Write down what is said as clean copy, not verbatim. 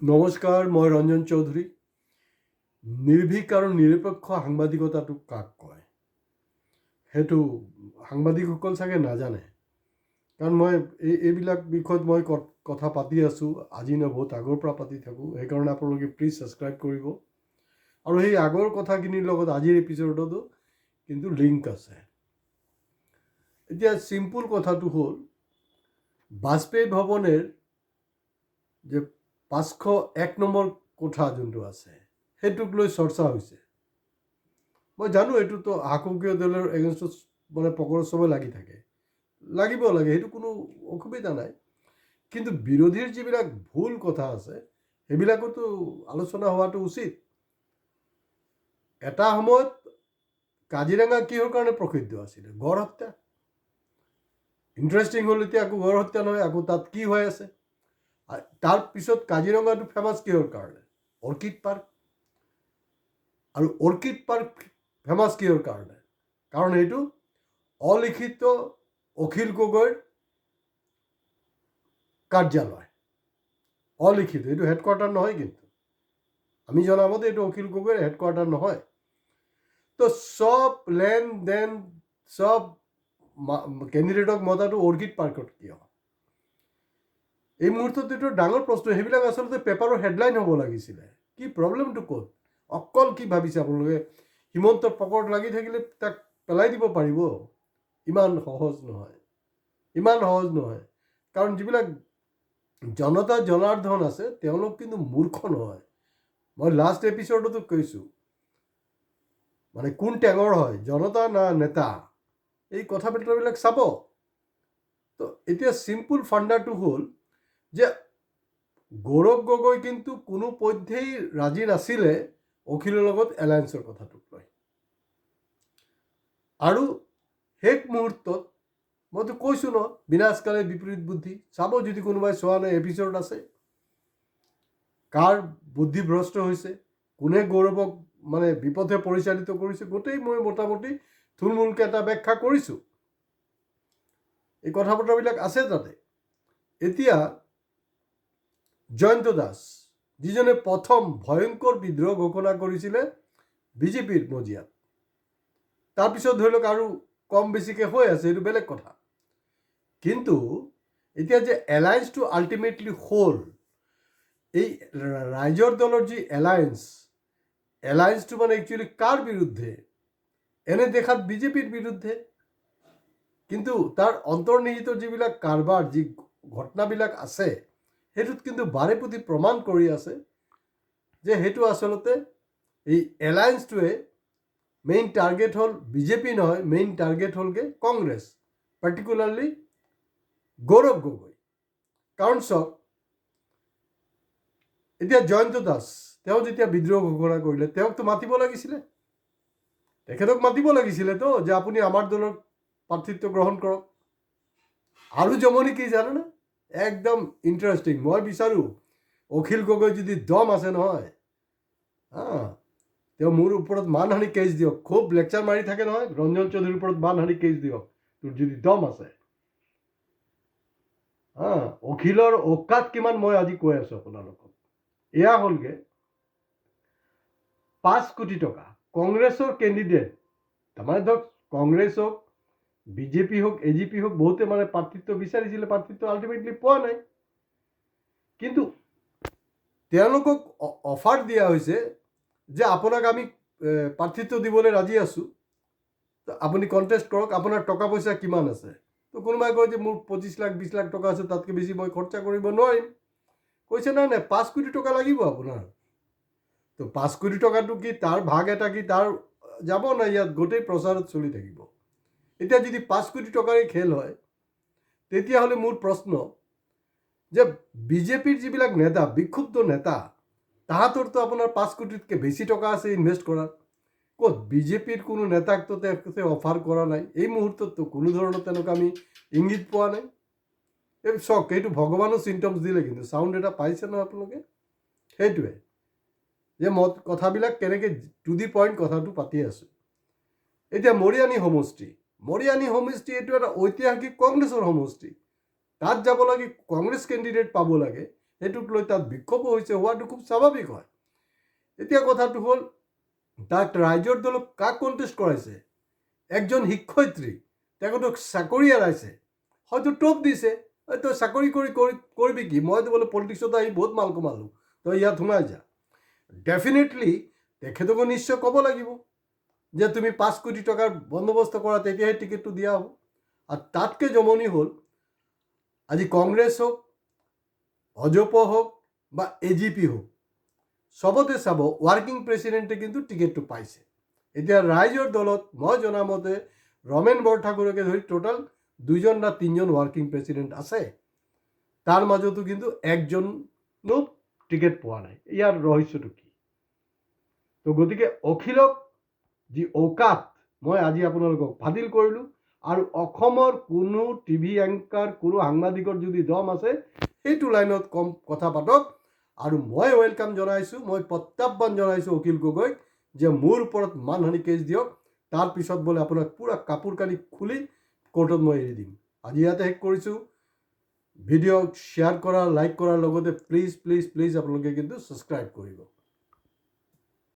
নমস্কাৰ, মই ৰঞ্জন চৌধুৰী। নিৰ্ভীক আৰু নিৰপেক্ষ সাংবাদিকতাটো কাক কয় সেইটো সাংবাদিকসকল চাগে নাজানে। কাৰণ মই এইবিলাক বিষয়ত মই কথা পাতি আছোঁ, আজি নহয় বহুত আগৰ পৰা পাতি থাকোঁ। সেইকাৰণে আপোনালোকে প্লিজ ছাবস্ক্ৰাইব কৰিব। আৰু সেই আগৰ কথাখিনিৰ লগত আজিৰ এপিছডতো কিন্তু লিংক আছে। এতিয়া চিম্পুল কথাটো হ'ল, বাজপেয়ী ভৱনেৰ যে 501 নম্বৰ কোঠা যোনটো আছে সেইটোক লৈ চৰ্চা হৈছে। মই জানো এইটোতো শাসকীয় দলৰ এগেইনষ্টত মানে পকৰত চবে লাগি থাকে, লাগিব লাগে, সেইটো কোনো অসুবিধা নাই। কিন্তু বিৰোধীৰ যিবিলাক ভুল কথা আছে সেইবিলাকতো আলোচনা হোৱাটো উচিত। এটা সময়ত কাজিৰঙা কিহৰ কাৰণে প্ৰসিদ্ধ আছিলে? গড় হত্যা। ইণ্টাৰেষ্টিং হ'ল এতিয়া আকৌ গড় হত্যা নহয়, আকৌ তাত কি হৈ আছে। তাৰ পিছত কাজিৰঙাটো ফেমাছ কিহৰ কাৰণে? Orchid park. আৰু অৰ্কিড পাৰ্ক ফেমাছ কিহৰ কাৰণে? কাৰণ এইটো অলিখিত অখিল গগৈৰ কাৰ্যালয়। অলিখিত, এইটো হেডকোৱাৰ্টাৰ নহয়। কিন্তু আমি জনামতে এইটো অখিল গগৈৰ হেডকোৱাৰ্টাৰ নহয়। তো চব লেনদেন, চব কেণ্ডিডেটক মতাটো অৰ্কিড পাৰ্কত কিয়? এই মুহূৰ্তত এইটো ডাঙৰ প্ৰশ্ন। সেইবিলাক আচলতে পেপাৰৰ হেডলাইন হ'ব লাগিছিলে। কি প্ৰব্লেমটো ক'ত? অকল কি ভাবিছে আপোনালোকে হিমন্তৰ পকৰত লাগি থাকিলে তাক পেলাই দিব পাৰিব? ইমান সহজ নহয়, ইমান সহজ নহয়। কাৰণ যিবিলাক জনতা জনাৰ্দন আছে তেওঁলোক কিন্তু মূৰ্খ নহয়। মই লাষ্ট এপিছডতো কৈছোঁ, মানে কোন টেঙৰ হয়, জনতা না নেতা, এই কথা বতৰাবিলাক চাব। তো এতিয়া চিম্পুল ফাণ্ডাটো হ'ল যে গৌৰৱ গগৈ কিন্তু কোনোপধ্যেই ৰাজি নাছিলে অখিলৰ লগত এলায়েন্সৰ কথাটোক লৈ। আৰু শেষ মুহূৰ্তত মইতো কৈছোঁ ন, বিনাশকালে বিপৰীত বুদ্ধি। চাব যদি কোনোবাই চোৱা নাই, এপিছড আছে। কাৰ বুদ্ধিভ্ৰষ্ট হৈছে, কোনে গৌৰৱক মানে বিপথে পৰিচালিত কৰিছে, গোটেই মই মোটামুটি থুলমূলকৈ এটা ব্যাখ্যা কৰিছোঁ। এই কথা বতৰাবিলাক আছে তাতে। এতিয়া জয়ন্ত দাস, যিজনে প্ৰথম ভয়ংকৰ বিদ্ৰোহ ঘোষণা কৰিছিলে বিজেপিৰ মজিয়াত, তাৰপিছত ধৰি লওক আৰু কম বেছিকৈ হৈ আছে, এইটো বেলেগ কথা। কিন্তু এতিয়া যে এলায়েন্সটো আল্টিমেটলি হ'ল, এই ৰাইজৰ দলৰ যি এলায়েন্সটো মানে একচুৱেলি কাৰ বিৰুদ্ধে? এনে দেখাত বিজেপিৰ বিৰুদ্ধে। কিন্তু তাৰ অন্তৰ্নিহিত যিবিলাক কাৰবাৰ, যি ঘটনাবিলাক আছে, সেইটোত কিন্তু বাৰে প্ৰতি প্ৰমাণ কৰি আছে যে সেইটো আচলতে এই এলায়েন্সটোৱে মেইন টাৰ্গেট হ'ল বিজেপি নহয়, মেইন টাৰ্গেট হ'লগৈ কংগ্ৰেছ, পাৰ্টিকুলাৰলি গৌৰৱ গগৈ। কাৰণ চাওক, এতিয়া জয়ন্ত দাস তেওঁ যেতিয়া বিদ্ৰোহ ঘোষণা কৰিলে, তেওঁকতো মাতিব লাগিছিলে। তেখেতক মাতিব লাগিছিলেতো যে আপুনি আমাৰ দলৰ প্ৰাৰ্থিত্ব গ্ৰহণ কৰক। আৰু জমনি কি জানেনে? একদম ইণ্টাৰেষ্টিং। মই বিচাৰোঁ অখিল গগৈ যদি দম আছে নহয়, তেওঁ মোৰ ওপৰত মানহানি কেছ দিয়ক। খুব লেকচাৰ মাৰি থাকে নহয়, ৰঞ্জন চৌধুৰীৰ ওপৰত মানহানি কেছ দিয়ক, তোৰ যদি দম আছে। অখিলৰ অকাত কিমান মই আজি কৈ আছোঁ আপোনালোকক। এয়া হ'লগৈ 5 কোটি টকা কংগ্ৰেছৰ কেণ্ডিডেট। তাৰমানে ধৰক কংগ্ৰেছ হওক, বিজেপি হওক, এজিপি হওক, বহুতে মানে প্ৰাৰ্থিত্ব বিচাৰিছিলে, প্ৰাৰ্থিত্ব আল্টিমেটলি পোৱা নাই। কিন্তু তেওঁলোকক অফাৰ দিয়া হৈছে যে আপোনাক আমি প্ৰাৰ্থিত্ব দিবলৈ ৰাজি আছোঁ, আপুনি কণ্টেষ্ট কৰক, আপোনাৰ টকা পইচা কিমান আছে? তো কোনোবাই কয় যে মোৰ 25 লাখ 20 লাখ টকা আছে, তাতকৈ বেছি মই খৰচা কৰিব নোৱাৰিম। কৈছে নাই নাই, 5 কোটি টকা লাগিব আপোনাৰ। তো 5 কোটি টকাটো কি তাৰ ভাগ এটা কি তাৰ যাব নাই? ইয়াত গোটেই প্ৰচাৰত চলি থাকিব। এতিয়া যদি 5 কোটি টকাৰে খেল হয়, তেতিয়াহ'লে মোৰ প্ৰশ্ন যে বিজেপিৰ যিবিলাক নেতা, বিক্ষুব্ধ নেতা, তাহাঁতৰতো আপোনাৰ 5 কোটিতকৈ বেছি টকা আছে ইনভেষ্ট কৰাৰ। ক'ত বিজেপিৰ কোনো নেতাকতো তেখেতে অফাৰ কৰা নাই। এই মুহূৰ্তততো কোনো ধৰণৰ তেনেকুৱা আমি ইংগিত পোৱা নাই। এই চাওক, এইটো ভগৱানো চিমটমছ দিলে, কিন্তু চাউণ্ড এটা পাইছে নহয় আপোনালোকে? সেইটোৱে যে মই কথাবিলাক কেনেকৈ টু দি পইণ্ট কথাটো পাতি আছোঁ। এতিয়া মৰিয়ানী সমষ্টি এইটো এটা ঐতিহাসিক কংগ্ৰেছৰ সমষ্টি। তাত যাব লাগে, কংগ্ৰেছ কেণ্ডিডেট পাব লাগে। সেইটোক লৈ তাত বিক্ষোভ হৈছে, হোৱাটো খুব স্বাভাৱিক হয়। এতিয়া কথাটো হ'ল, তাত ৰাইজৰ দলক কাক কণ্টেষ্ট কৰাইছে? একজন শিক্ষয়িত্ৰী, তেওঁতো চাকৰি এৰাইছে, হয়তো টোপ দিছে, তই চাকৰি কৰিবি কি? মইতো বোলে পলিটিক্সত আহি বহুত মাল কমালোঁ, তই ইয়াত সোমাই যা। ডেফিনেটলি তেখেতকো নিশ্চয় ক'ব লাগিব যে তুমি 5 কোটি টকাৰ বন্দোবস্ত কৰা, তেতিয়াহে টিকেটটো দিয়া হ'ব। আৰু তাতকৈ জমনি হ'ল, আজি কংগ্ৰেছ হওক, অজপ হওক বা AGP হওক, চবতে চাব ৱাৰ্কিং প্ৰেচিডেণ্টে কিন্তু টিকেটটো পাইছে। এতিয়া ৰাইজৰ দলত মই জনামতে ৰমেন বৰঠাকুৰকে ধৰি টোটাল 2জন বা 3জন ৱাৰ্কিং প্ৰেচিডেণ্ট আছে। তাৰ মাজতো কিন্তু একজনো টিকেট পোৱা নাই। ইয়াৰ ৰহস্যটো কি? তো গতিকে অখিলক যি ঔকাত মই আজি আপোনালোকক ফাদিল কৰিলোঁ, আৰু অসমৰ কোনো টিভি এংকাৰ, কোনো সাংবাদিকৰ যদি দম আছে, সেইটো লাইনত কম কথা পাতক। আৰু মই ৱেলকাম জনাইছোঁ, মই প্ৰত্যাহ্বান জনাইছোঁ অখিল গগৈক যে মোৰ ওপৰত মানহানি কেছ দিয়ক, তাৰপিছত বোলে আপোনাক পূৰা কাপোৰ কানি খুলি কোৰ্টত মই এৰি দিম। আজি ইয়াতে শেষ কৰিছোঁ। ভিডিঅ' শ্বেয়াৰ কৰা, লাইক কৰাৰ লগতে প্লিজ প্লিজ প্লিজ আপোনালোকে কিন্তু ছাবস্ক্ৰাইব কৰিব।